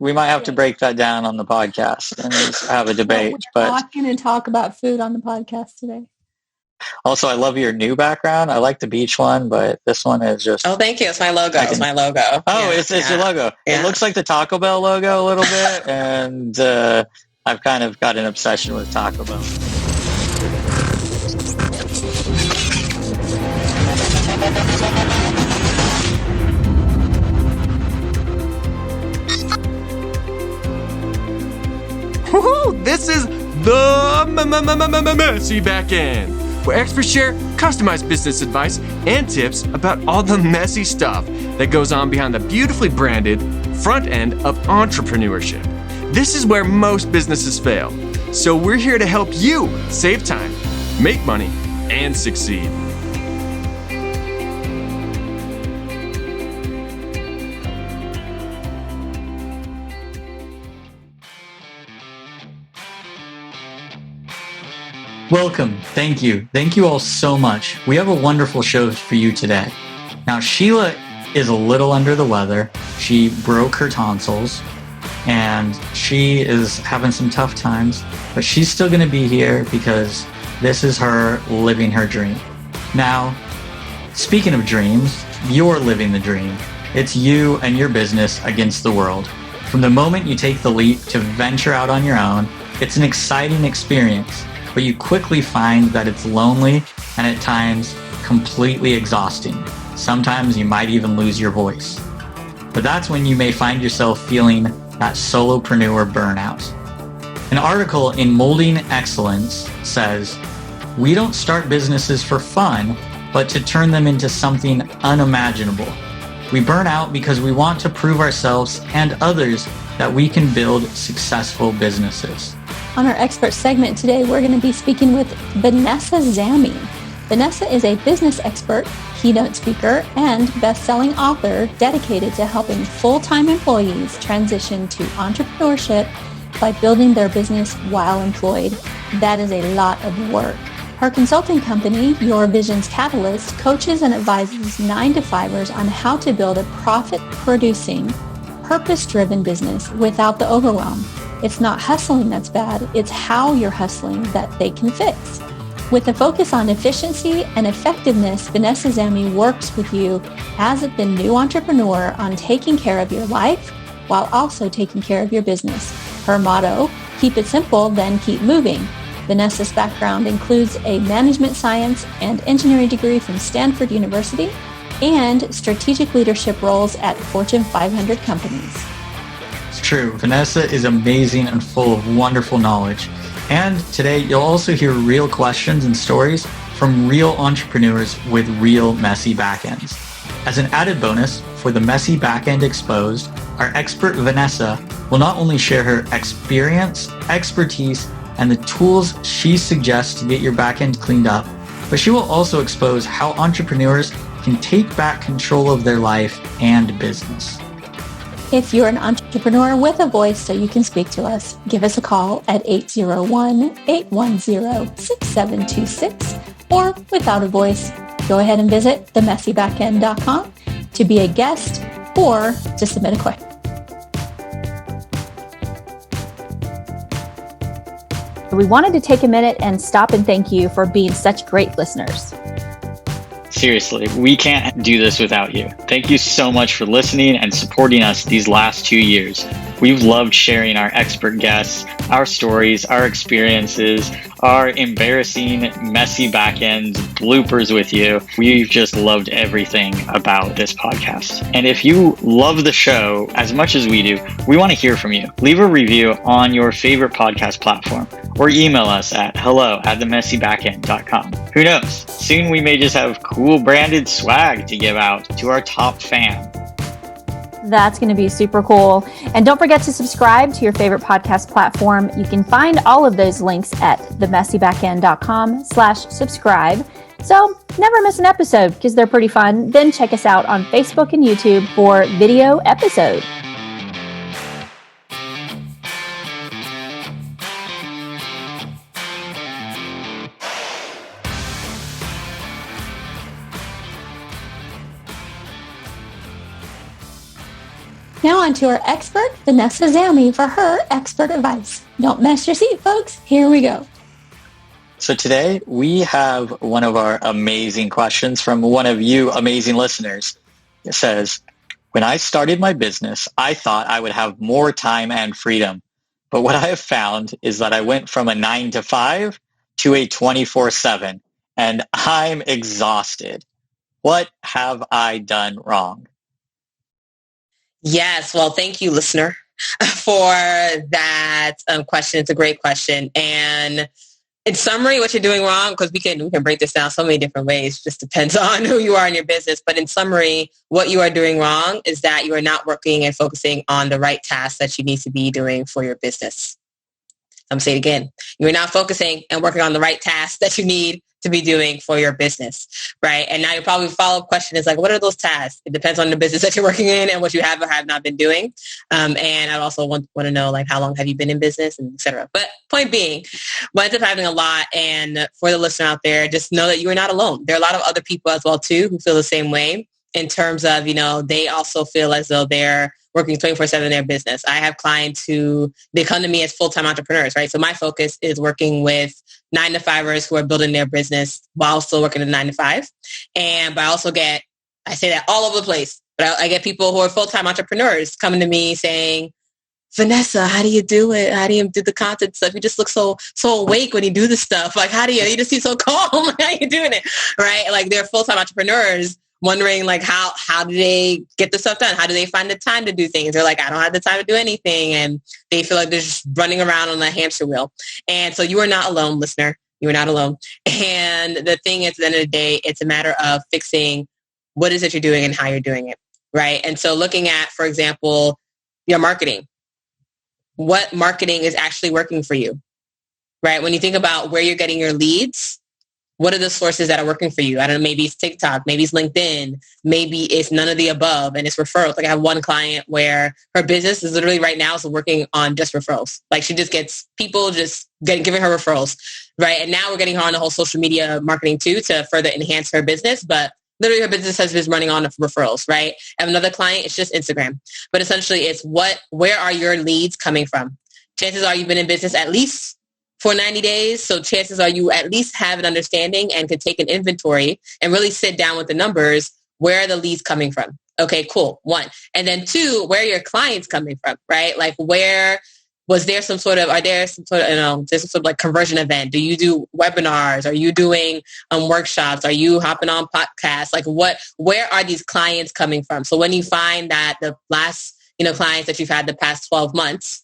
We might have to break that down on the podcast and just have a debate. We're not going to talk about food on the podcast today. Also, I love your new background. I like the beach one, but this one is just... Oh, thank you. It's my logo. It's my logo. Oh, it's your logo. Yeah. It looks like the Taco Bell logo a little bit, and I've kind of got an obsession with Taco Bell. This is the Messy Backend, where experts share customized business advice and tips about all the messy stuff that goes on behind the beautifully branded front end of entrepreneurship. This is where most businesses fail, so we're here to help you save time, make money, and succeed. Welcome. Thank you. Thank you all so much. We have a wonderful show for you today. Now, Sheila is a little under the weather. She broke her tonsils and she is having some tough times, but she's still going to be here because this is her living her dream. Now, speaking of dreams, you're living the dream. It's you and your business against the world. From the moment you take the leap to venture out on your own, it's an exciting experience. But you quickly find that it's lonely and at times completely exhausting. Sometimes you might even lose your voice. But that's when you may find yourself feeling that solopreneur burnout. An article in Molding Excellence says, "We don't start businesses for fun, but to turn them into something unimaginable. We burn out because we want to prove ourselves and others that we can build successful businesses." On our expert segment today, we're going to be speaking with Vanessa Zamy. Vanessa is a business expert, keynote speaker, and best-selling author dedicated to helping full-time employees transition to entrepreneurship by building their business while employed. That is a lot of work. Her consulting company, Your Vision's Catalyst, coaches and advises 9-to-5ers on how to build a profit-producing, purpose-driven business without the overwhelm. It's not hustling that's bad, it's how you're hustling that they can fix. With a focus on efficiency and effectiveness, Vanessa Zamy works with you as the new entrepreneur on taking care of your life while also taking care of your business. Her motto, keep it simple, then keep moving. Vanessa's background includes a management science and engineering degree from Stanford University and strategic leadership roles at Fortune 500 companies. True. Vanessa is amazing and full of wonderful knowledge. And today you'll also hear real questions and stories from real entrepreneurs with real messy backends. As an added bonus for the Messy Backend Exposed, our expert Vanessa will not only share her experience, expertise, and the tools she suggests to get your backend cleaned up, but she will also expose how entrepreneurs can take back control of their life and business. If you're an entrepreneur with a voice so you can speak to us, give us a call at 801-810-6726, or without a voice, go ahead and visit themessybackend.com to be a guest or to submit a question. We wanted to take a minute and stop and thank you for being such great listeners. Seriously, we can't do this without you. Thank you so much for listening and supporting us these last 2 years. We've loved sharing our expert guests, our stories, our experiences, our embarrassing, messy backend bloopers with you. We've just loved everything about this podcast. And if you love the show as much as we do, we want to hear from you. Leave a review on your favorite podcast platform or email us at hello@themessybackend.com. Who knows? Soon we may just have cool branded swag to give out to our top fan. That's going to be super cool. And don't forget to subscribe to your favorite podcast platform. You can find all of those links at themessybackend.com/subscribe. So never miss an episode because they're pretty fun. Then check us out on Facebook and YouTube for video episode. Now on to our expert, Vanessa Zamy, for her expert advice. Don't mess your seat, folks. Here we go. So today we have one of our amazing questions from one of you amazing listeners. It says, when I started my business, I thought I would have more time and freedom. But what I have found is that I went from a 9 to 5 to a 24/7, and I'm exhausted. What have I done wrong? Yes. Well, thank you, listener, for that question. It's a great question. And in summary, what you're doing wrong, because we can break this down so many different ways, just depends on who you are in your business. But in summary, what you are doing wrong is that you are not working and focusing on the right tasks that you need to be doing for your business. I'm going to say it again. You're not focusing and working on the right tasks that you need to be doing for your business, right? And now your probably follow-up question is like, what are those tasks? It depends on the business that you're working in and what you have or have not been doing. And I also want to know, like, how long have you been in business, and et cetera. But point being, what ends up happening a lot, and for the listener out there, just know that you are not alone. There are a lot of other people as well, too, who feel the same way in terms of, they also feel as though they're working 24/7 in their business. I have clients who, they come to me as full-time entrepreneurs, right? So my focus is working with 9-to-5ers who are building their business while still working a 9 to 5. But I also get, I say that all over the place, but I get people who are full-time entrepreneurs coming to me saying, Vanessa, how do you do it? How do you do the content stuff? You just look so awake when you do this stuff. Like, you just seem so calm. How are you doing it? Right? Like, they're full-time entrepreneurs wondering, like, how do they get the stuff done? How do they find the time to do things? They're like, I don't have the time to do anything. And they feel like they're just running around on a hamster wheel. And so you are not alone, listener. You are not alone. And the thing is, at the end of the day, it's a matter of fixing what is it you're doing and how you're doing it, right? And so looking at, for example, your marketing. What marketing is actually working for you, right? When you think about where you're getting your leads, what are the sources that are working for you? I don't know, maybe it's TikTok, maybe it's LinkedIn, maybe it's none of the above, and it's referrals. Like, I have one client where her business is literally right now is working on just referrals. Like, she just gets people giving her referrals, right? And now we're getting her on the whole social media marketing too to further enhance her business. But literally her business has been running on referrals, right? I have another client, it's just Instagram. But essentially it's where are your leads coming from? Chances are you've been in business at least for 90 days. So chances are you at least have an understanding and could take an inventory and really sit down with the numbers. Where are the leads coming from? Okay, cool. 1. And then 2, where are your clients coming from, right? Like, where was there some sort of, there's some sort of like conversion event? Do you do webinars? Are you doing workshops? Are you hopping on podcasts? Like, where are these clients coming from? So when you find that the last, clients that you've had the past 12 months,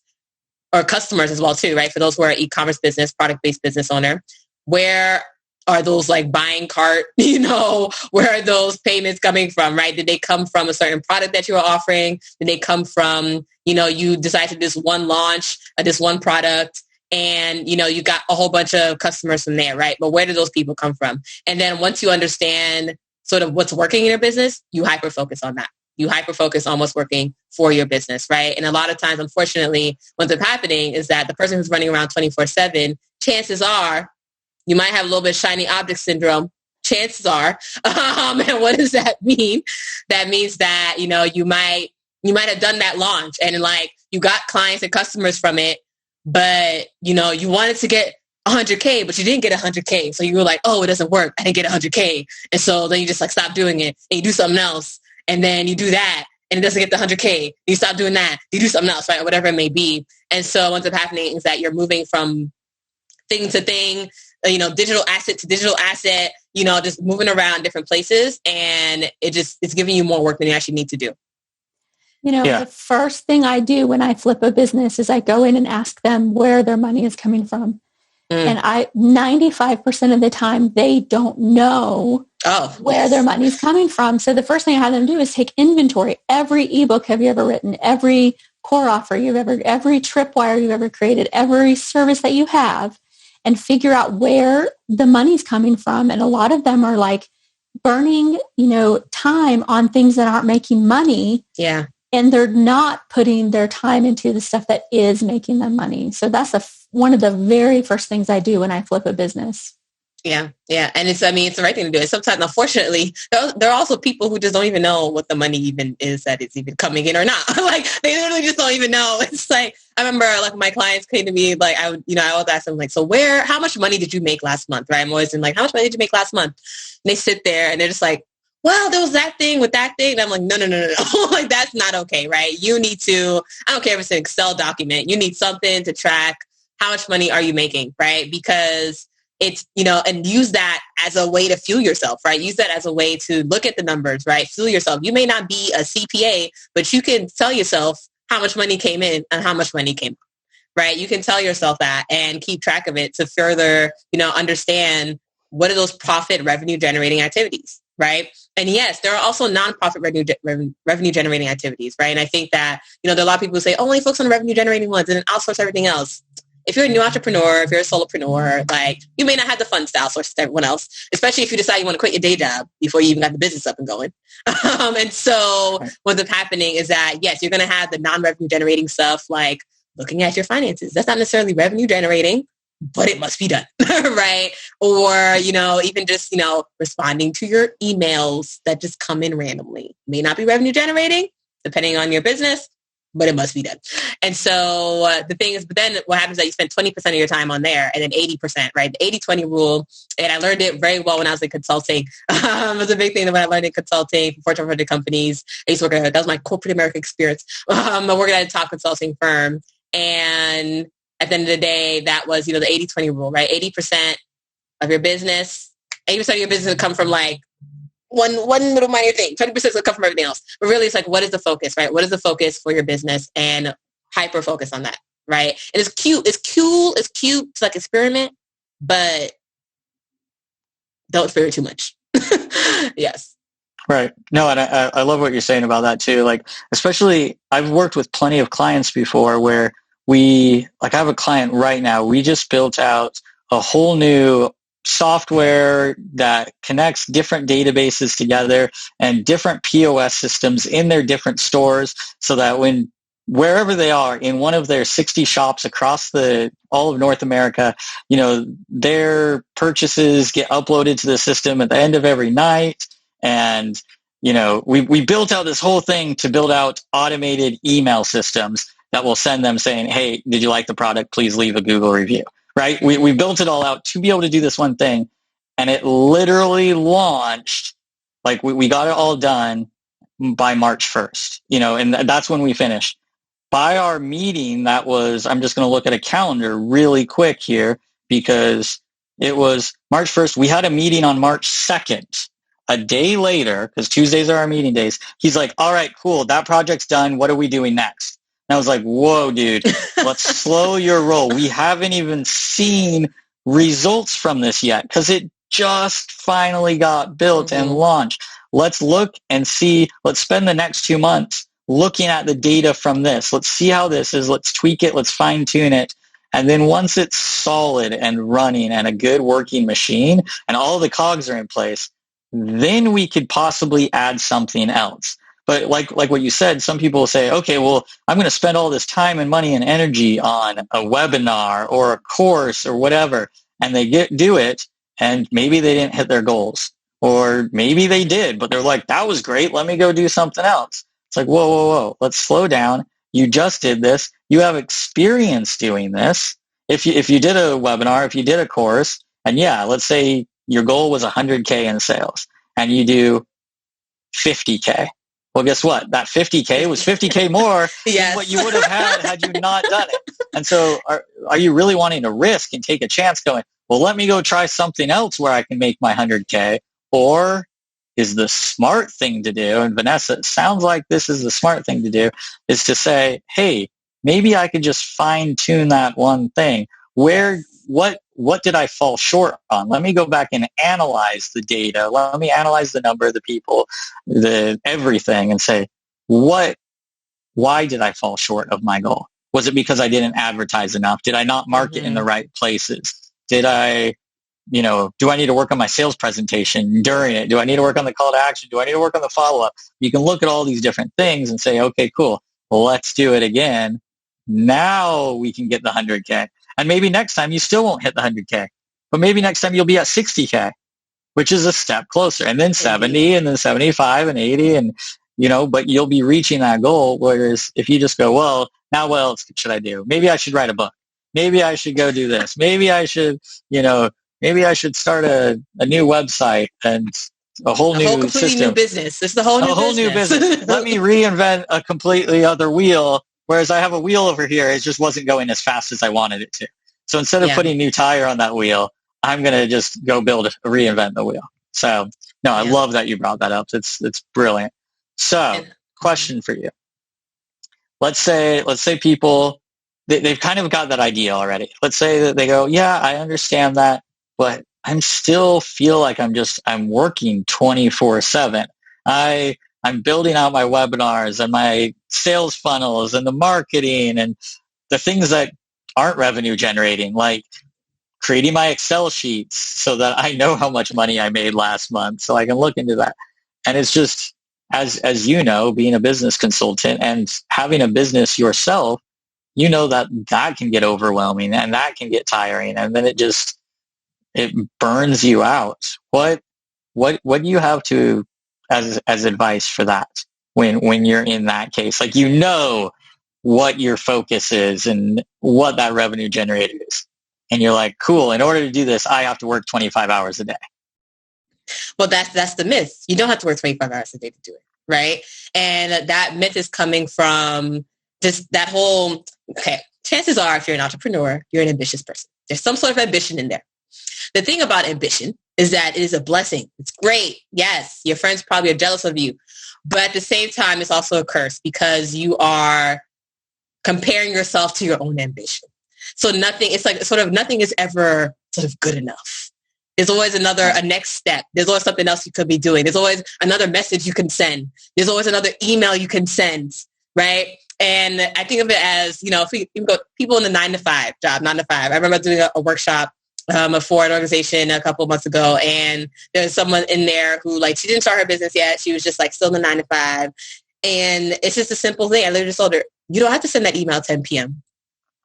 or customers as well too, right? For those who are e-commerce business, product-based business owner, where are those like buying cart, where are those payments coming from, right? Did they come from a certain product that you are offering? Did they come from, you decided to do this one launch, this one product, and, you got a whole bunch of customers from there, right? But where do those people come from? And then once you understand sort of what's working in your business, you hyper-focus on that. You hyper-focus on what's working for your business, right? And a lot of times, unfortunately, what's happening is that the person who's running around 24/7, chances are you might have a little bit of shiny object syndrome. Chances are. And what does that mean? That means that, you might have done that launch and like you got clients and customers from it, but, you wanted to get 100K, but you didn't get 100K. So you were like, oh, it doesn't work. I didn't get 100K. And so then you just like stop doing it and you do something else. And then you do that and it doesn't get the 100K. You stop doing that. You do something else, right? Or whatever it may be. And so what's happening is that you're moving from thing to thing, digital asset to digital asset, just moving around different places. And it's giving you more work than you actually need to do. The first thing I do when I flip a business is I go in and ask them where their money is coming from. And 95% of the time, they don't know where their money's coming from. So the first thing I have them do is take inventory. Every ebook have you ever written, every core offer every tripwire you've ever created, every service that you have, and figure out where the money's coming from. And a lot of them are like burning, time on things that aren't making money. Yeah. And they're not putting their time into the stuff that is making them money. So that's one of the very first things I do when I flip a business. Yeah. And it's the right thing to do. And sometimes, unfortunately, there are also people who just don't even know what the money even is that is even coming in or not. Like, they literally just don't even know. It's like, I remember, like, my clients came to me, like, I always ask them, like, so how much money did you make last month? Right. I'm always in, like, how much money did you make last month? And they sit there and they're just like, well, there was that thing with that thing. And I'm like, no. Like, that's not okay. Right. You need to, I don't care if it's an Excel document. You need something to track how much money are you making, right? Because it's, and use that as a way to fuel yourself, right? Use that as a way to look at the numbers, right? Fuel yourself. You may not be a CPA, but you can tell yourself how much money came in and how much money came out, right? You can tell yourself that and keep track of it to further, understand what are those profit revenue generating activities, right? And yes, there are also nonprofit revenue generating activities, right? And I think that, there are a lot of people who say, only focus on revenue generating ones and then outsource everything else. If you're a new entrepreneur, if you're a solopreneur, like, you may not have the funds to outsource to everyone else, especially if you decide you want to quit your day job before you even got the business up and going. And so what's happening is that, yes, you're going to have the non-revenue generating stuff, like looking at your finances. That's not necessarily revenue generating, but it must be done, right? Or, even just, responding to your emails that just come in randomly. May not be revenue generating, depending on your business, but it must be done. And so the thing is, but then what happens is that you spend 20% of your time on there and then 80%, right? The 80-20 rule. And I learned it very well when I was in consulting. It was a big thing that when I learned in consulting for Fortune 100 companies. I used to work at, that was my corporate America experience. I'm working at a top consulting firm. And at the end of the day, that was, the 80-20 rule, right? 80% of your business will come from like one little minor thing. 20% will come from everything else. But really, it's like, what is the focus, right? What is the focus for your business? And hyper focus on that, right? And it's cute. It's cute. It's like experiment, but don't experiment too much. Yes. Right. No, and I love what you're saying about that too. Like, especially, I've worked with plenty of clients before where I have a client right now. We just built out a whole new software that connects different databases together and different POS systems in their different stores so that wherever they are in one of their 60 shops across all of North America, their purchases get uploaded to the system at the end of every night. And, we built out this whole thing to build out automated email systems that will send them saying, hey, did you like the product? Please leave a Google review, right? We built it all out to be able to do this one thing. And it literally launched, like we got it all done by March 1st, and that's when we finished. By our meeting, I'm just going to look at a calendar really quick here because it was March 1st. We had a meeting on March 2nd. A day later, because Tuesdays are our meeting days, he's like, all right, cool. That project's done. What are we doing next? And I was like, whoa, dude, let's slow your roll. We haven't even seen results from this yet because it just finally got built and launched. Let's look and see. Let's spend the next 2 months looking at the data from this. Let's see how this is. Let's tweak it. Let's fine tune it. And then once it's solid and running and a good working machine and all the cogs are in place, then we could possibly add something else. But like what you said, some people will say, okay, well, I'm going to spend all this time and money and energy on a webinar or a course or whatever. And they do it, and maybe they didn't hit their goals. Or maybe they did, but they're like, that was great. Let me go do something else. It's like, whoa. Let's slow down. You just did this. You have experience doing this. If you did a webinar, if you did a course, and let's say your goal was 100K in sales and you do 50K. Well, guess what? That 50K was 50K more than what you would have had you not done it. And so are you really wanting to risk and take a chance going, well, let me go try something else where I can make my 100K? Or is the smart thing to do, and Vanessa, it sounds like this is the smart thing to do, is to say, hey, maybe I could just fine tune that one thing. What did I fall short on? Let me go back and analyze the data. Let me analyze the number of the people, everything, and say, why did I fall short of my goal? Was it because I didn't advertise enough? Did I not market in the right places? Did I, do I need to work on my sales presentation during it? Do I need to work on the call to action? Do I need to work on the follow-up? You can look at all these different things and say, okay, cool. Well, let's do it again. Now we can get the 100K. And maybe next time you still won't hit the 100K, but maybe next time you'll be at 60K, which is a step closer, and then 70 and then 75 and 80 and, but you'll be reaching that goal. Whereas if you just go, well, now what else should I do? Maybe I should write a book. Maybe I should go do this. Maybe I should, maybe I should start a new website and a whole completely system. New business. It's the whole new business. Let me reinvent a completely other wheel. Whereas I have a wheel over here, it just wasn't going as fast as I wanted it to. So instead of putting new tire on that wheel, I'm going to just go reinvent the wheel. So no, I love that you brought that up. It's brilliant. So question for you. Let's say people, they've kind of got that idea already. Let's say that they go, yeah, I understand that, but I still feel like I'm working 24/7. I'm building out my webinars and my sales funnels and the marketing and the things that aren't revenue generating, like creating my Excel sheets so that I know how much money I made last month so I can look into that. And it's just, as you know, being a business consultant and having a business yourself, that can get overwhelming and that can get tiring. And then it burns you out. What do you have to as advice for that when you're in that case? Like, what your focus is and what that revenue generator is. And you're like, cool, in order to do this, I have to work 25 hours a day. Well, that's the myth. You don't have to work 25 hours a day to do it, right? And that myth is coming from just that whole, chances are if you're an entrepreneur, you're an ambitious person. There's some sort of ambition in there. The thing about ambition is that it is a blessing. It's great. Yes, your friends probably are jealous of you. But at the same time, it's also a curse because you are comparing yourself to your own ambition. So nothing is ever sort of good enough. There's always a next step. There's always something else you could be doing. There's always another message you can send. There's always another email you can send, right? And I think of it as, if we go people in the 9-to-5 job, 9 to 5. I remember doing a workshop for an organization a couple of months ago, and there's someone in there who she didn't start her business yet. She was just still in the 9 to 5. And it's just a simple thing. I literally just told her, you don't have to send that email at 10 p.m.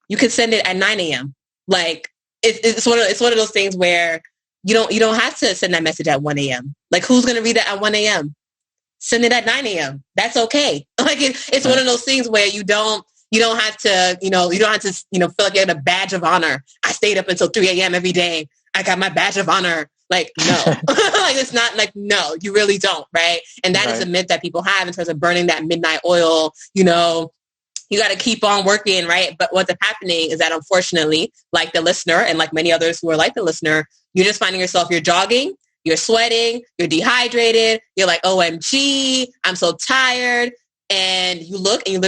You can send it at 9 a.m. It's one of those things where you don't have to send that message at 1 a.m. Who's going to read it at 1 a.m.? Send it at 9 a.m. That's okay. It's one of those things where you don't have to feel like you had a badge of honor. I stayed up until 3 a.m. every day. I got my badge of honor. No, it's not no, you really don't. Right. And that is a myth that people have in terms of burning that midnight oil. You got to keep on working, right? But what's happening is that, unfortunately, like the listener and like many others who are like the listener, you're just finding yourself, you're jogging, you're sweating, you're dehydrated, you're like, OMG, I'm so tired. And you look and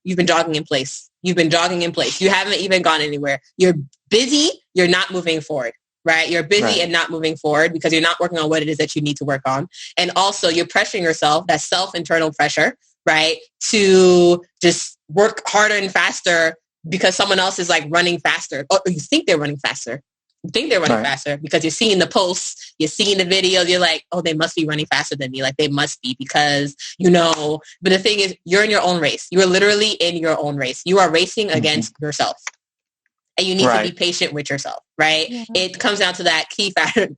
you've been jogging in place. You've been jogging in place. You haven't even gone anywhere. You're busy. You're not moving forward, right? You're busy and not moving forward because you're not working on what it is that you need to work on. And also you're pressuring yourself, that self-internal pressure, right? To just work harder and faster because someone else is running faster. Or you think they're running faster. You think they're running faster because you're seeing the posts, you're seeing the videos, you're like, oh, they must be running faster than me. They must be because, but the thing is, you're in your own race. You are literally in your own race. You are racing against yourself. And you need to be patient with yourself, right? Yeah. It comes down to that key factor.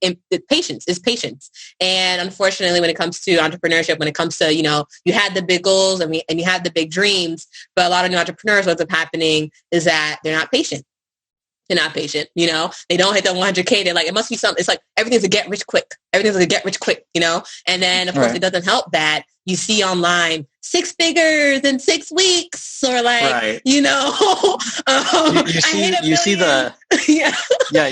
Patience is patience. And unfortunately, when it comes to entrepreneurship, when it comes to, you had the big goals and you had the big dreams, but a lot of new entrepreneurs, what's happening is that they're not patient. They're not patient, they don't hit the 100K. They're like, it must be something. It's like, everything's a get rich quick. Everything's a get rich quick, And then, of course, it doesn't help that you see online 6 figures in 6 weeks or you see the,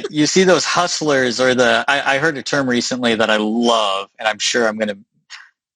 you see those hustlers or I heard a term recently that I love, and I'm sure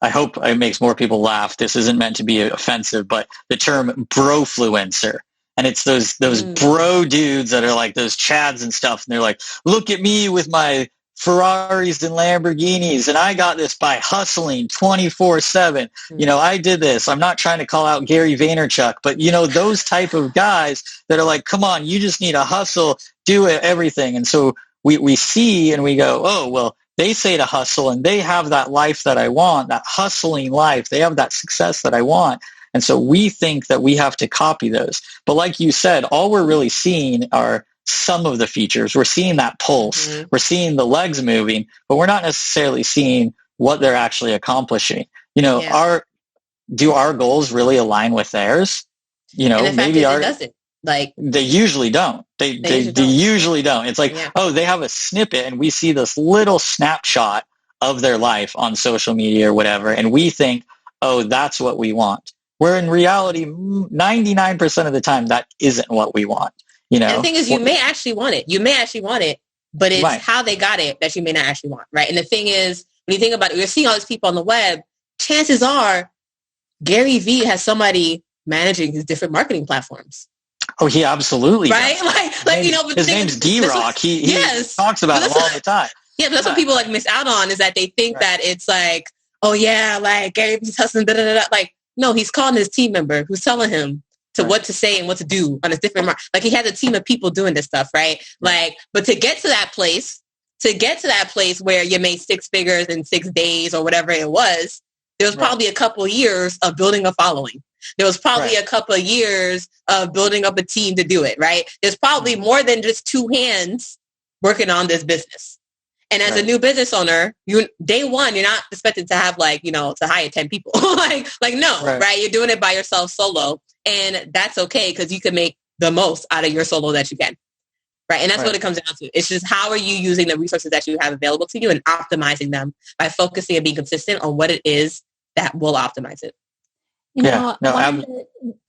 I hope it makes more people laugh. This isn't meant to be offensive, but the term brofluencer. And it's those bro dudes that are like those Chads and stuff. And they're like, look at me with my Ferraris and Lamborghinis. And I got this by hustling 24/7. I did this. I'm not trying to call out Gary Vaynerchuk, but those type of guys that are like, come on, you just need to hustle, do it, everything. And so we see and we go, oh, well, they say to hustle and they have that life that I want, that hustling life. They have that success that I want. And so we think that we have to copy those. But like you said, all we're really seeing are some of the features. We're seeing that pulse. We're seeing the legs moving, but we're not necessarily seeing what they're actually accomplishing. Do our goals really align with theirs? And the maybe fact is, it doesn't. Like, they usually don't. They usually don't. It's like, oh, they have a snippet and we see this little snapshot of their life on social media or whatever, and we think, oh, that's what we want. Where in reality, 99% of the time, that isn't what we want. And the thing is, you may actually want it. But it's how they got it that you may not actually want, right? And the thing is, when you think about it, you're seeing all these people on the web, chances are Gary Vee has somebody managing his different marketing platforms. Oh, he absolutely right? does. Like his name's D-Rock. He talks about it all the time. Yeah, but that's what people miss out on, is that they think that it's like, oh yeah, like Gary Vee's hustling, da da da. Like, no, he's calling his team member who's telling him to what to say and what to do on his different like, he has a team of people doing this stuff, right? Like, but to get to that place where you made 6 figures in 6 days or whatever it was, there was probably a couple of years of building a following. There was probably a couple of years of building up a team to do it, right? There's probably more than just 2 hands working on this business. And as a new business owner, day one, you're not expected to have to hire 10 people. No, right? You're doing it by yourself solo. And that's okay, because you can make the most out of your solo that you can. Right. And that's what it comes down to. It's just, how are you using the resources that you have available to you and optimizing them by focusing and being consistent on what it is that will optimize it.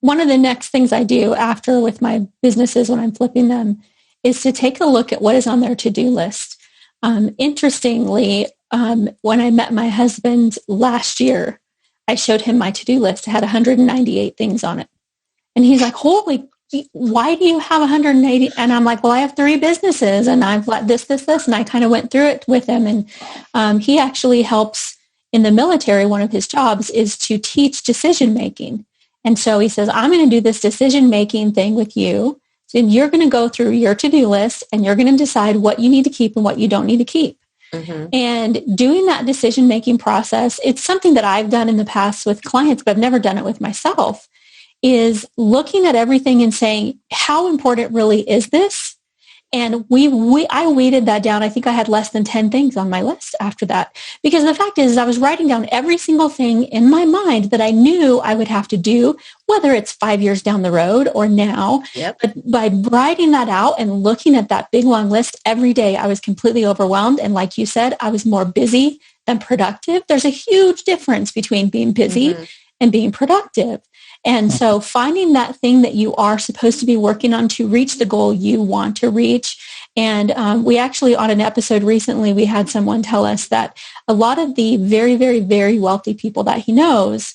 One of the next things I do after with my businesses when I'm flipping them is to take a look at what is on their to-do list. Interestingly, when I met my husband last year, I showed him my to-do list. It had 198 things on it. And he's like, holy, why do you have 180? And I'm like, well, I have 3 businesses and I've let this. And I kind of went through it with him. And he actually helps in the military. One of his jobs is to teach decision-making. And so he says, I'm going to do this decision-making thing with you. And you're going to go through your to-do list and you're going to decide what you need to keep and what you don't need to keep. Mm-hmm. And doing that decision-making process, it's something that I've done in the past with clients, but I've never done it with myself, is looking at everything and saying, how important really is this? And I weighted that down. I think I had less than 10 things on my list after that. Because the fact is I was writing down every single thing in my mind that I knew I would have to do, whether it's 5 years down the road or now. Yep. But by writing that out and looking at that big, long list every day, I was completely overwhelmed. And like you said, I was more busy than productive. There's a huge difference between being busy and being productive. And so finding that thing that you are supposed to be working on to reach the goal you want to reach. And we actually, on an episode recently, we had someone tell us that a lot of the very, very, very wealthy people that he knows,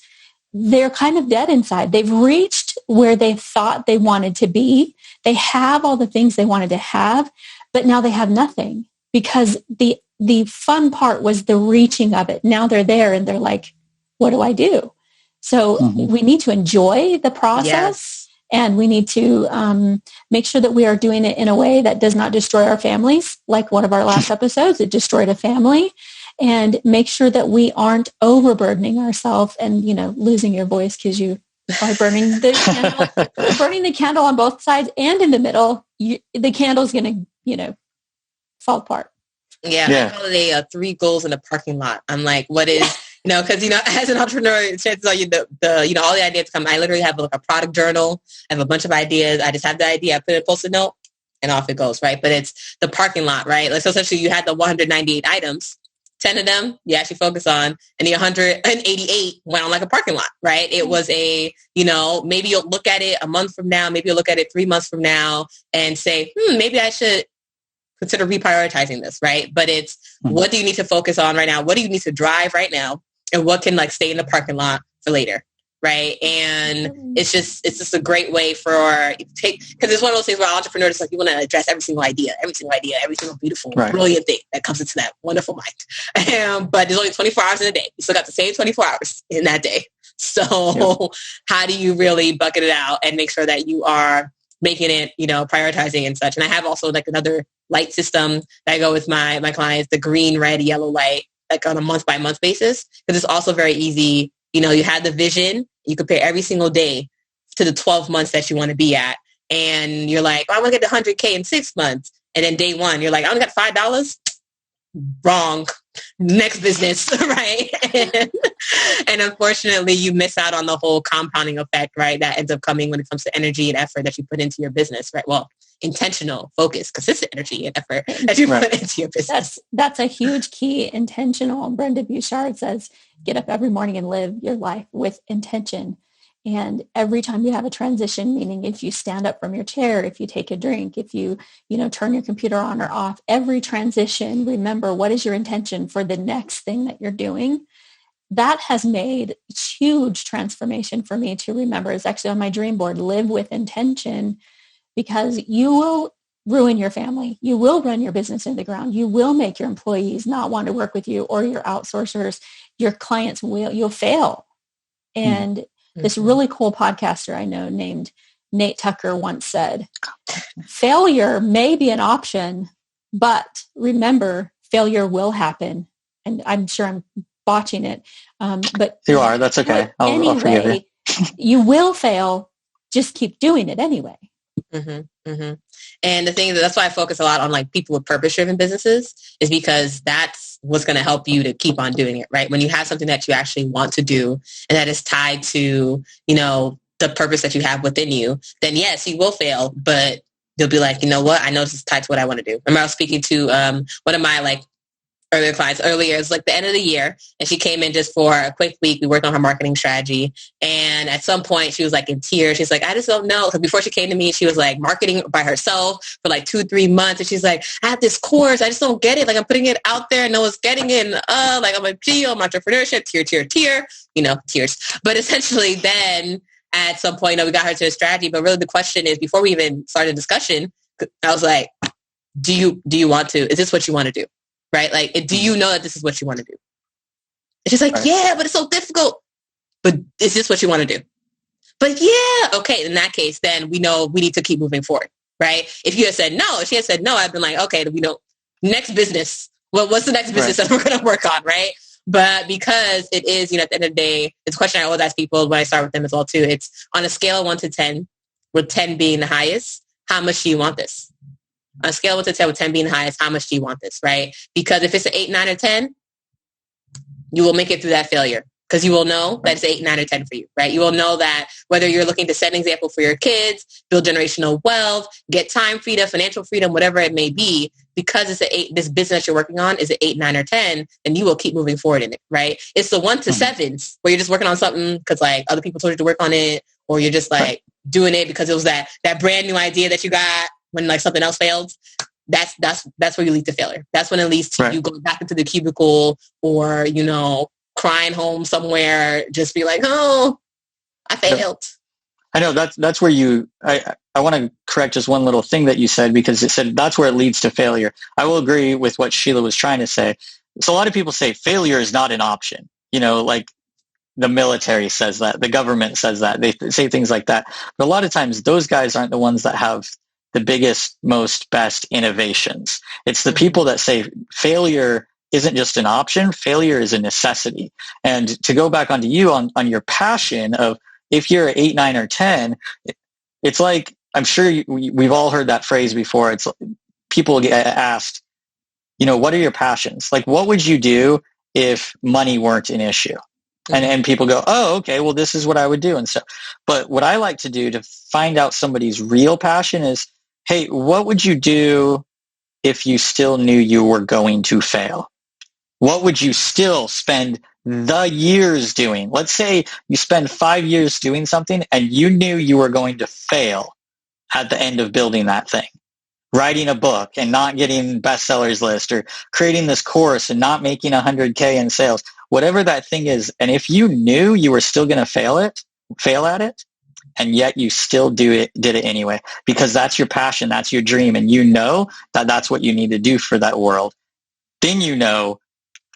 they're kind of dead inside. They've reached where they thought they wanted to be. They have all the things they wanted to have, but now they have nothing, because the fun part was the reaching of it. Now they're there and they're like, what do I do? So we need to enjoy the process, and we need to make sure that we are doing it in a way that does not destroy our families. Like one of our last episodes, it destroyed a family. And make sure that we aren't overburdening ourselves and, losing your voice because you are burning the candle on both sides, and in the middle, the candle's going to, fall apart. Yeah. I call it 3 goals in a parking lot. I'm like, what is... because, as an entrepreneur, chances are all the ideas come. I literally have a product journal. I have a bunch of ideas. I just have the idea. I put it in a Post-it note and off it goes, right? But it's the parking lot, right? Like, so essentially you had the 198 items, 10 of them you actually focus on, and the 188 went on like a parking lot, right? It was maybe you'll look at it a month from now, maybe you'll look at it 3 months from now and say, maybe I should consider reprioritizing this, right? But it's what do you need to focus on right now? What do you need to drive right now? And what can stay in the parking lot for later, right? And it's just a great way because it's one of those things where entrepreneurs, you want to address every single idea, every single beautiful, brilliant thing that comes into that wonderful mind. But there's only 24 hours in a day. You still got the same 24 hours in that day. So how do you really bucket it out and make sure that you are making it, prioritizing and such? And I have also another light system that I go with my clients, the green, red, yellow light, on a month-by-month basis, because it's also very easy. You have the vision. You compare every single day to the 12 months that you want to be at. and you're like, oh, I want to get to 100K in 6 months. And then day one, you're like, I only got $5. Wrong. Next business, right? And unfortunately, you miss out on the whole compounding effect, right? That ends up coming when it comes to energy and effort that you put into your business, right? Well, intentional, focus, consistent energy and effort that you put into your business. That's a huge key. Intentional. Brenda Bouchard says, get up every morning and live your life with intention. And every time you have a transition, meaning if you stand up from your chair, if you take a drink, if you turn your computer on or off, every transition, remember, what is your intention for the next thing that you're doing? That has made huge transformation for me to remember. It's actually on my dream board, live with intention, because you will ruin your family. You will run your business into the ground. You will make your employees not want to work with you, or your outsourcers. Your clients you'll fail. And this really cool podcaster I know named Nate Tucker once said, failure may be an option, but remember, failure will happen. And I'm sure I'm botching it. But you are. That's okay. I'll forgive you. You will fail. Just keep doing it anyway. Mm-hmm, mm-hmm. And the thing that's why I focus a lot on like people with purpose-driven businesses, is because that's what's going to help you to keep on doing it, right? When you have something that you actually want to do and that is tied to, the purpose that you have within you, then yes, you will fail, but you'll be like, you know what? I know this is tied to what I want to do. I remember I was speaking to one of my earlier clients earlier. It's like the end of the year, and she came in just for a quick week. We worked on her marketing strategy, and at some point she was like in tears. She's like, I just don't know. Because before she came to me, she was like marketing by herself for like 2-3 months, and she's like, I have this course, I just don't get it. Like, I'm putting it out there and no one's getting it. And, I'm like, gee, I'm entrepreneurship, tear, tears. But essentially then at some point, we got her to a strategy. But really the question is, before we even started the discussion, I was like, do you want to, is this what you want to do? Right? Like, do you know that this is what you want to do? And she's like, right. Yeah, but it's so difficult. But is this what you want to do? But yeah, okay. In that case, then we know we need to keep moving forward, right? If you had said no, if she had said no, I'd been like, okay, we know next business. Well, what's the next business that we're going to work on, right? But because it is, at the end of the day, it's a question I always ask people when I start with them as well too. It's on a scale of 1 to 10, with 10 being the highest. How much do you want this? On a scale of 1 to 10, with 10 being the highest, how much do you want this, right? Because if it's an 8, 9, or 10, you will make it through that failure, because you will know that it's 8, 9, or 10 for you, right? You will know that whether you're looking to set an example for your kids, build generational wealth, get time freedom, financial freedom, whatever it may be, because it's this business that you're working on is an 8, 9, or 10, then you will keep moving forward in it, right? It's the 1 to 7s where you're just working on something because like other people told you to work on it, or you're just like doing it because it was that brand new idea that you got when like something else failed. That's where you lead to failure. That's when it leads to you going back into the cubicle, or crying home somewhere, just be like, oh, I failed. I know that's where I want to correct just one little thing that you said, because it said that's where it leads to failure. I will agree with what Sheila was trying to say. So a lot of people say failure is not an option. Like the military says that, the government says that, they say things like that. But a lot of times those guys aren't the ones that have the biggest, most best innovations. It's the people that say failure isn't just an option, failure is a necessity. And to go back onto you on your passion of, if you're 8, 9, or 10, it's like, I'm sure we've all heard that phrase before. It's people get asked, what are your passions? Like, what would you do if money weren't an issue? And people go, oh, okay, well, this is what I would do. And so, but what I like to do to find out somebody's real passion is, hey, what would you do if you still knew you were going to fail? What would you still spend the years doing? Let's say you spend 5 years doing something and you knew you were going to fail at the end of building that thing. Writing a book and not getting bestsellers list, or creating this course and not making 100K in sales, whatever that thing is. And if you knew you were still going to fail at it, and yet you still did it anyway, because that's your passion, that's your dream, and that that's what you need to do for that world, then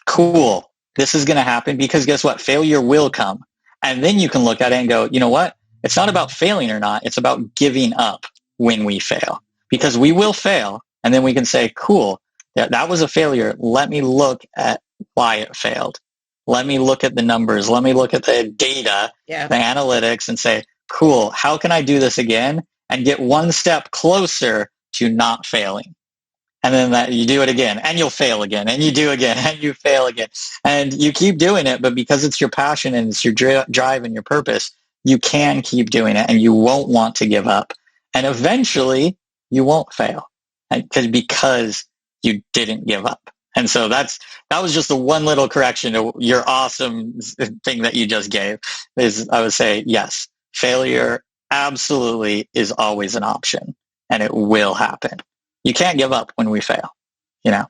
cool, this is going to happen, because guess what? Failure will come. And then you can look at it and go, you know what? It's not about failing or not. It's about giving up when we fail, because we will fail. And then we can say, cool, that was a failure. Let me look at why it failed. Let me look at the numbers. Let me look at the data, the analytics, and say, cool, how can I do this again and get one step closer to not failing. And then that you do it again, and you'll fail again, and you do again, and you fail again. And you keep doing it, but because it's your passion and it's your drive and your purpose, you can keep doing it, and you won't want to give up. And eventually, you won't fail because you didn't give up. And so that was just the one little correction to your awesome thing that you just gave. Is I would say, yes, failure absolutely is always an option, and it will happen. You can't give up when we fail, you know?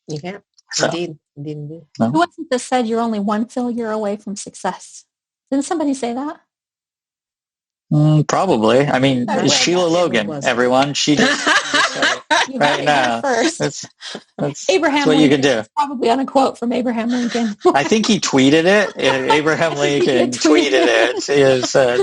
You can't. So, Indeed. Who wasn't this said you're only one failure away from success? Didn't somebody say that? Probably. I mean, I read Sheila that. Logan, everyone. She just You right now. first. That's Abraham what Lincoln. you can do. It's probably on a quote from Abraham Lincoln. I think he tweeted it. Abraham Lincoln tweeted it. He said,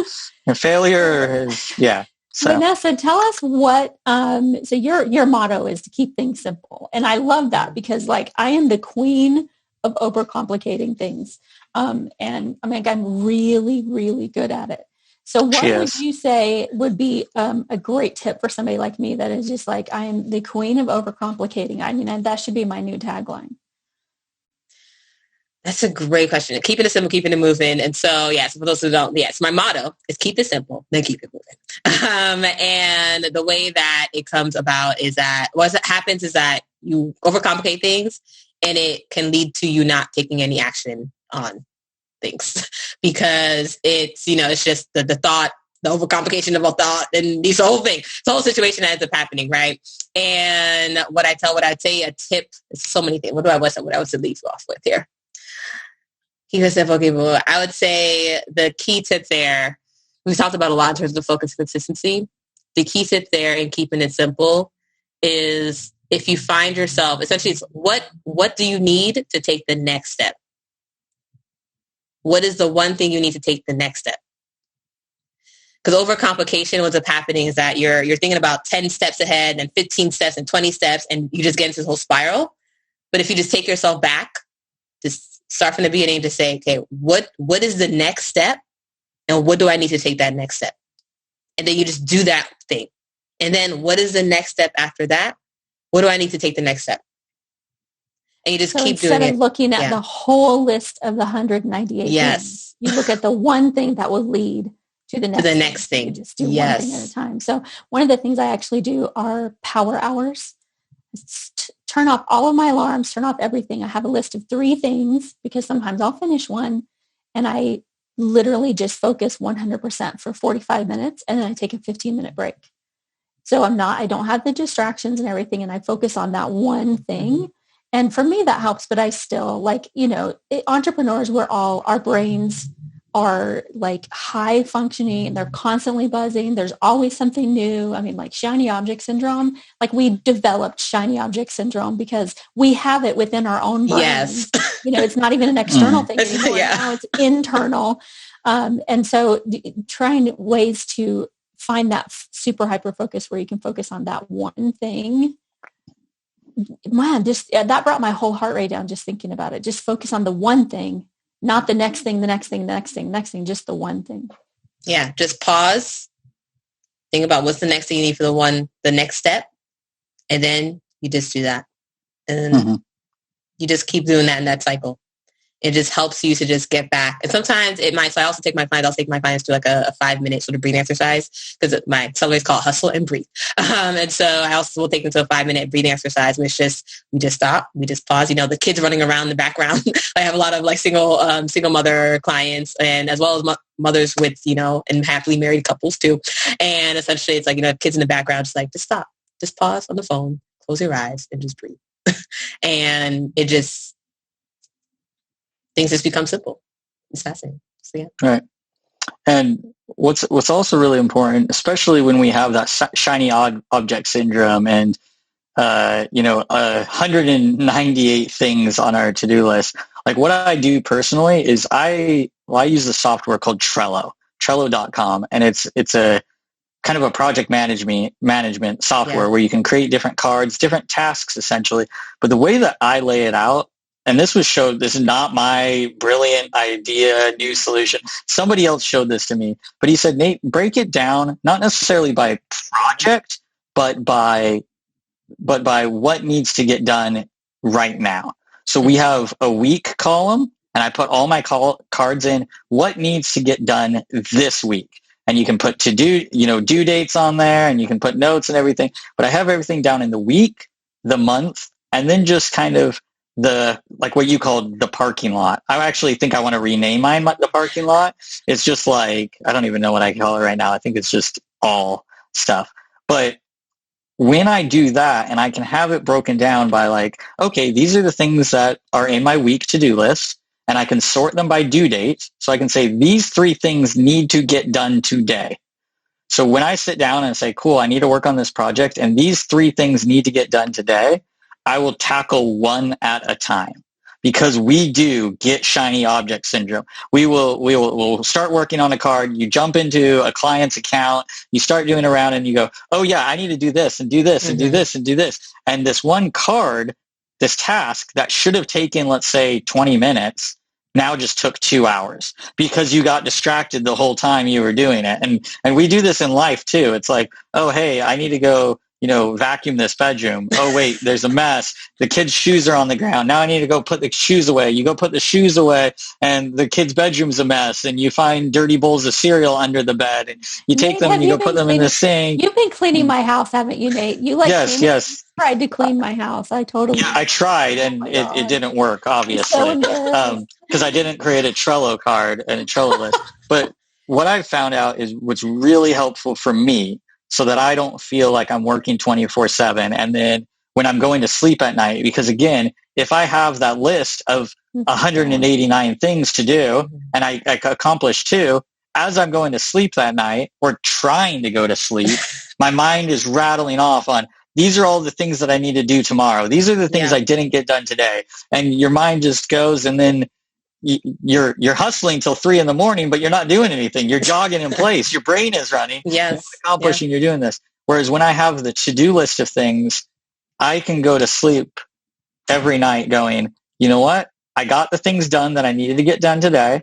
failure is, yeah. So. Vanessa, tell us what, so your motto is to keep things simple. And I love that because like I am the queen of overcomplicating things. And I mean, I'm really, really good at it. So what would you say would be a great tip for somebody like me that is just like, I am the queen of overcomplicating? I mean, that should be my new tagline. That's a great question. Keeping it simple, keeping it moving. And so, yes, for those who don't, yes, my motto is keep it simple, then keep it moving. And the way that it comes about is that what happens is that you overcomplicate things and it can lead to you not taking any action on things because it's, it's just the thought, the overcomplication of a thought and this whole thing, the whole situation ends up happening, right? And what I'd say a tip is so many things. What I would leave you off with here? Keep it simple, people. I would say the key tip there, we talked about a lot in terms of focus and consistency. The key tip there in keeping it simple is if you find yourself, essentially it's what do you need to take the next step? What is the one thing you need to take the next step? Because overcomplication, what's up happening is that you're thinking about 10 steps ahead and 15 steps and 20 steps and you just get into this whole spiral. But if you just take yourself back, just start from the beginning to say, okay, what is the next step? And what do I need to take that next step? And then you just do that thing. And then what is the next step after that? What do I need to take the next step? And you just keep doing it. Instead of looking at the whole list of the 198 things, you look at the one thing that will lead to the next thing. You just do one thing at a time. So one of the things I actually do are power hours. Turn off all of my alarms, turn off everything. I have a list of 3 things because sometimes I'll finish one and I literally just focus 100% for 45 minutes and then I take a 15-minute break. So I don't have the distractions and everything and I focus on that one thing. Mm-hmm. And for me that helps, but I still entrepreneurs, our brains are like high functioning and they're constantly buzzing. There's always something new. I mean, like shiny object syndrome, like we developed shiny object syndrome because we have it within our own brains. Yes. It's not even an external thing anymore. Now it's internal. And so trying ways to find that super hyper focus where you can focus on that one thing. Man, that brought my whole heart rate down just thinking about it. Just focus on the one thing. Not the next thing, just the one thing. Yeah, just pause. Think about what's the next thing you need for the next step. And then you just do that. And then you just keep doing that in that cycle. It just helps you to just get back. And sometimes so I also take my clients to like a 5-minute sort of breathing exercise because my accelerator is called Hustle and Breathe. And so I also will take them to a 5-minute breathing exercise, which we just stop, we just pause. The kids running around in the background. I have a lot of like single mother clients and as well as mothers with, and happily married couples too. And essentially it's like, kids in the background, just like, just stop, just pause on the phone, close your eyes and just breathe. And things just become simple. It's fascinating. So, yeah. Right. And what's also really important, especially when we have that shiny object syndrome and 198 things on our to-do list. Like what I do personally is I use the software called Trello, Trello.com, and it's a kind of a project management software where you can create different cards, different tasks essentially. But the way that I lay it out and this is not my brilliant idea, new solution. Somebody else showed this to me, but he said, Nate, break it down, not necessarily by project, but by what needs to get done right now. So we have a week column, and I put all my cards in what needs to get done this week. And you can put due dates on there, and you can put notes and everything. But I have everything down in the week, the month, and then just kind of like what you called the parking lot. I actually think I want to rename mine the parking lot. It's just like, I don't even know what I call it right now. I think it's just all stuff. But when I do that, and I can have it broken down by like, okay, these are the things that are in my week to-do list, and I can sort them by due date. So I can say these 3 things need to get done today. So when I sit down and say, cool, I need to work on this project, and these 3 things need to get done today, I will tackle one at a time, because we do get shiny object syndrome. We'll start working on a card. You jump into a client's account, you start doing around, and you go, oh yeah, I need to do this and do this and do this and do this. And this one card, this task that should have taken, let's say 20 minutes, now just took 2 hours because you got distracted the whole time you were doing it. And we do this in life too. It's like, oh, hey, I need to go, vacuum this bedroom. Oh, wait, there's a mess. The kids' shoes are on the ground. Now I need to go put the shoes away. You go put the shoes away, and the kids' bedroom's a mess, and you find dirty bowls of cereal under the bed, and you take them and you go put them in the sink. You've been cleaning my house, haven't you, Nate? Yes. Tried to clean my house. I totally. Yeah, I tried, and it didn't work, obviously, because I didn't create a Trello card and a Trello list. But what I've found out is what's really helpful for me, so that I don't feel like I'm working 24/7. And then when I'm going to sleep at night, because again, if I have that list of 189 things to do and I accomplish 2, as I'm going to sleep that night or trying to go to sleep, my mind is rattling off on, these are all the things that I need to do tomorrow. These are the things I didn't get done today. And your mind just goes, and then you're hustling till 3 a.m, but you're not doing anything. You're jogging in place. Your brain is running. Yes. Accomplishing. You're doing this. Whereas when I have the to-do list of things, I can go to sleep every night going, you know what? I got the things done that I needed to get done today.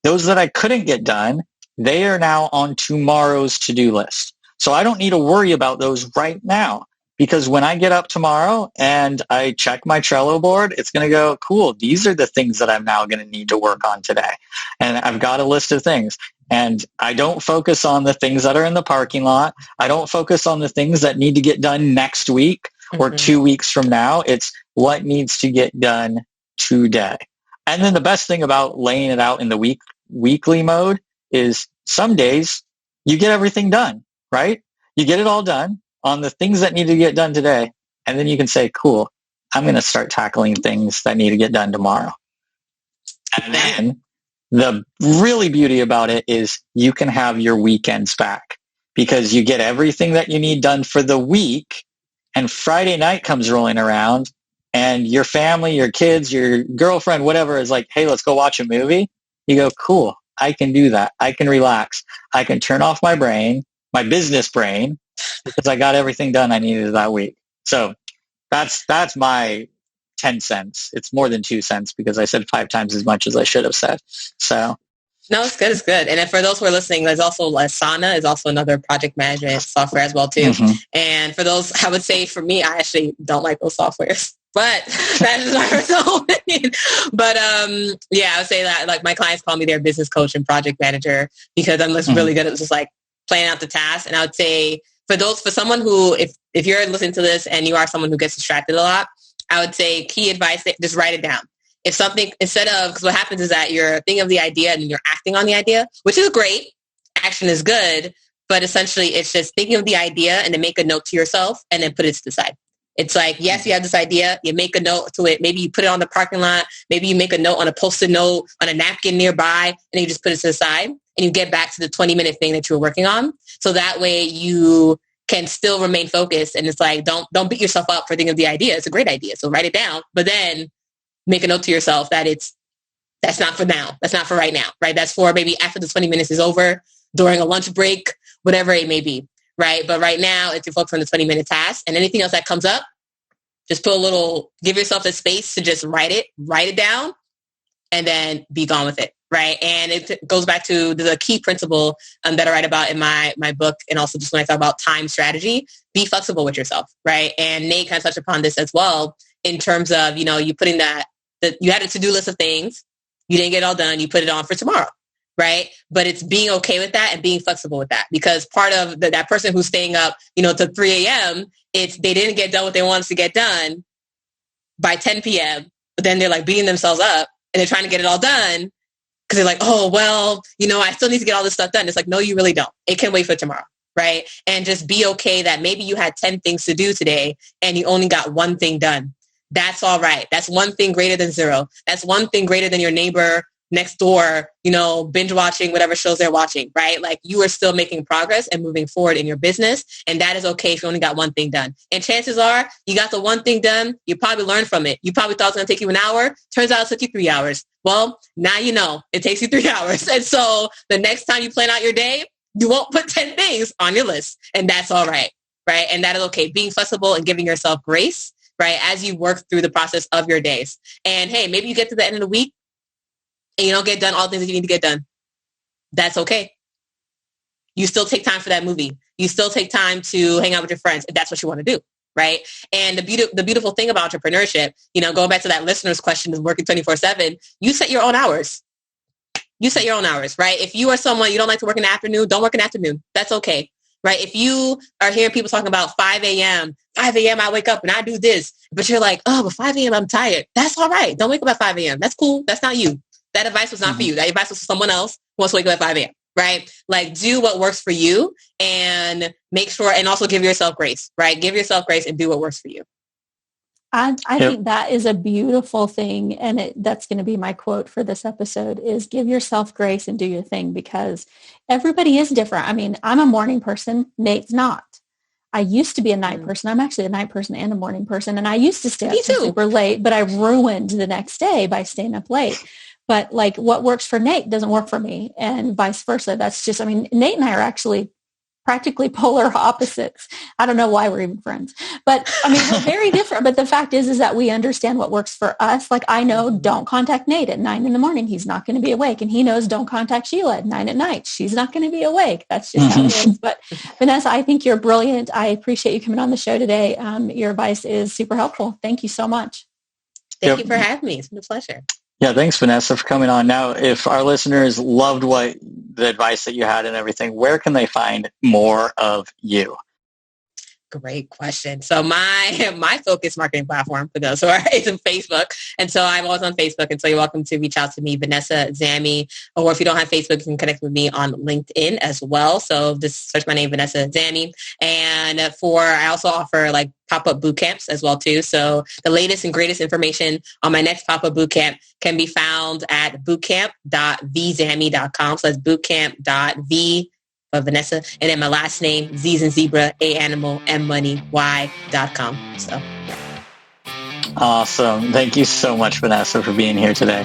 Those that I couldn't get done, they are now on tomorrow's to-do list. So I don't need to worry about those right now. Because when I get up tomorrow and I check my Trello board, it's going to go, cool, these are the things that I'm now going to need to work on today. And I've got a list of things. And I don't focus on the things that are in the parking lot. I don't focus on the things that need to get done next week or 2 weeks from now. It's what needs to get done today. And then the best thing about laying it out in the weekly mode is some days you get everything done, right? You get it all done on the things that need to get done today. And then you can say, cool, I'm going to start tackling things that need to get done tomorrow. And then the really beauty about it is you can have your weekends back because you get everything that you need done for the week. And Friday night comes rolling around and your family, your kids, your girlfriend, whatever is like, hey, let's go watch a movie. You go, cool, I can do that. I can relax. I can turn off my brain, my business brain, because I got everything done I needed that week. So that's my 10 cents. It's more than 2 cents because I said 5 times as much as I should have said. So no, it's good. It's good. And for those who are listening, there's also Asana is also another project management software as well too. Mm-hmm. And for those, I would say for me, I actually don't like those softwares. But that's just my personal opinion. But yeah, I would say that like my clients call me their business coach and project manager because I'm just really good at just like planning out the tasks. And I would say for someone who, if you're listening to this and you are someone who gets distracted a lot, I would say key advice, just write it down. If something, instead of, because what happens is that you're thinking of the idea and you're acting on the idea, which is great. Action is good. But essentially it's just thinking of the idea and then make a note to yourself and then put it to the side. It's like, yes, you have this idea. You make a note to it. Maybe you put it on the parking lot. Maybe you make a note on a Post-it note on a napkin nearby, and then you just put it to the side and you get back to the 20-minute thing that you were working on. So that way you can still remain focused. And it's like, don't beat yourself up for thinking of the idea. It's a great idea. So write it down, but then make a note to yourself that that's not for now. That's not for right now, right? That's for maybe after the 20 minutes is over, during a lunch break, whatever it may be. Right. But right now it's your focus on the 20-minute task, and anything else that comes up, Just give yourself the space to just write it down, and then be gone with it. Right. And it goes back to the key principle that I write about in my book. And also just when I talk about time strategy, be flexible with yourself. Right. And Nate kind of touched upon this as well in terms of, you putting you had a to-do list of things. You didn't get it all done. You put it on for tomorrow. Right. But it's being okay with that and being flexible with that, because part of that person who's staying up, to 3 a.m., they didn't get done what they wanted to get done by 10 p.m. But then they're like beating themselves up and they're trying to get it all done. Because they're like, oh, well, I still need to get all this stuff done. It's like, no, you really don't. It can wait for tomorrow, right? And just be okay that maybe you had 10 things to do today and you only got one thing done. That's all right. That's one thing greater than zero. That's one thing greater than your neighbor next door, binge watching whatever shows they're watching, right? Like, you are still making progress and moving forward in your business. And that is okay if you only got one thing done. And chances are you got the one thing done. You probably learned from it. You probably thought it was going to take you an hour. Turns out it took you 3 hours. Well, now you know it takes you 3 hours. And so the next time you plan out your day, you won't put 10 things on your list. And that's all right. Right. And that is okay. Being flexible and giving yourself grace, right, as you work through the process of your days. And hey, maybe you get to the end of the week and you don't get done all the things that you need to get done. That's okay. You still take time for that movie. You still take time to hang out with your friends if that's what you want to do, right? And the beautiful thing about entrepreneurship, going back to that listener's question of working 24/7, you set your own hours. You set your own hours, right? If you are someone, you don't like to work in the afternoon, don't work in the afternoon. That's okay, right? If you are hearing people talking about 5 a.m., I wake up and I do this, but you're like, oh, but 5 a.m. I'm tired. That's all right. Don't wake up at 5 a.m. That's cool. That's not you. That advice was not for you. That advice was for someone else who wants to wake up at 5 a.m., right? Like, do what works for you and make sure, and also give yourself grace, right? Give yourself grace and do what works for you. I think that is a beautiful thing. And that's going to be my quote for this episode is give yourself grace and do your thing, because everybody is different. I mean, I'm a morning person. Nate's not. I used to be a night person. I'm actually a night person and a morning person. And I used to stay up super late, but I ruined the next day by staying up late. But like, what works for Nate doesn't work for me, and vice versa. That's just, Nate and I are actually practically polar opposites. I don't know why we're even friends, but we're very different. But the fact is that we understand what works for us. Like, I know, don't contact Nate at 9 a.m. He's not going to be awake. And he knows, don't contact Sheila at 9 p.m. She's not going to be awake. That's just how it is. But Vanessa, I think you're brilliant. I appreciate you coming on the show today. Your advice is super helpful. Thank you so much. Thank you for having me. It's been a pleasure. Yeah, thanks, Vanessa, for coming on. Now, if our listeners loved the advice that you had and everything, where can they find more of you? Great question. So my focus marketing platform for those who are is in Facebook. And so I'm always on Facebook. And so you're welcome to reach out to me, Vanessa Zamy. Or if you don't have Facebook, you can connect with me on LinkedIn as well. So just search my name, Vanessa Zamy. And I also offer like pop-up boot camps as well too. So the latest and greatest information on my next pop-up boot camp can be found at bootcamp.vzamy.com. So that's bootcamp.v of Vanessa, and then my last name, Z and Zebra, A Animal, M Money, Y.com. So, yeah. Awesome. Thank you so much, Vanessa, for being here today.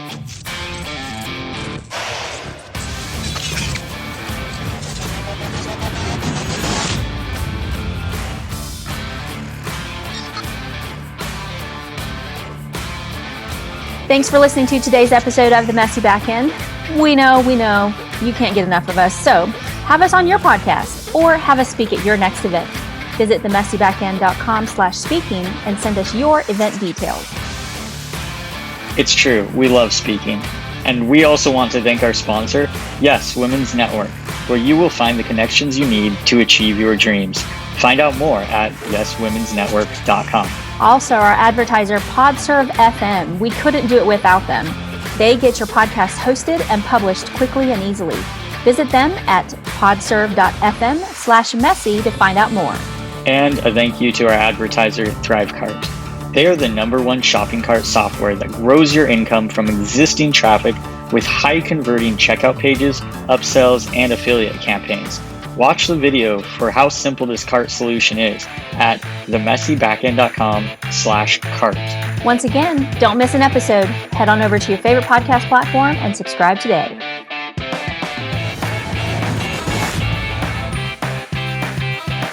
Thanks for listening to today's episode of The Messy Backend. We know you can't get enough of us, so have us on your podcast or have us speak at your next event. Visit themessybackend.com/speaking and send us your event details. It's true. We love speaking. And we also want to thank our sponsor, Yes Women's Network, where you will find the connections you need to achieve your dreams. Find out more at yeswomensnetwork.com. Also, our advertiser, PodServe FM. We couldn't do it without them. They get your podcast hosted and published quickly and easily. Visit them at podserve.fm/messy to find out more. And a thank you to our advertiser, ThriveCart. They are the #1 shopping cart software that grows your income from existing traffic with high converting checkout pages, upsells, and affiliate campaigns. Watch the video for how simple this cart solution is at themessybackend.com/cart. Once again, don't miss an episode. Head on over to your favorite podcast platform and subscribe today.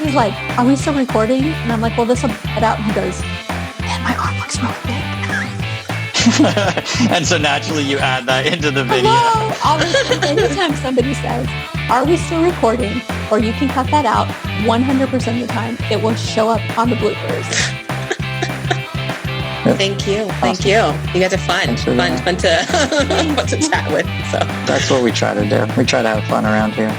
He's like, are we still recording? And I'm like, well, this will get out. And he goes, and my dog smells big. And so naturally you add that into the video. Hello. Anytime somebody says, "Are we still recording?" or you can cut that out, 100% of the time it will show up on the bloopers. Thank you. Thank you. You guys are fun. Fun to chat with. So that's what we try to do. We try to have fun around here.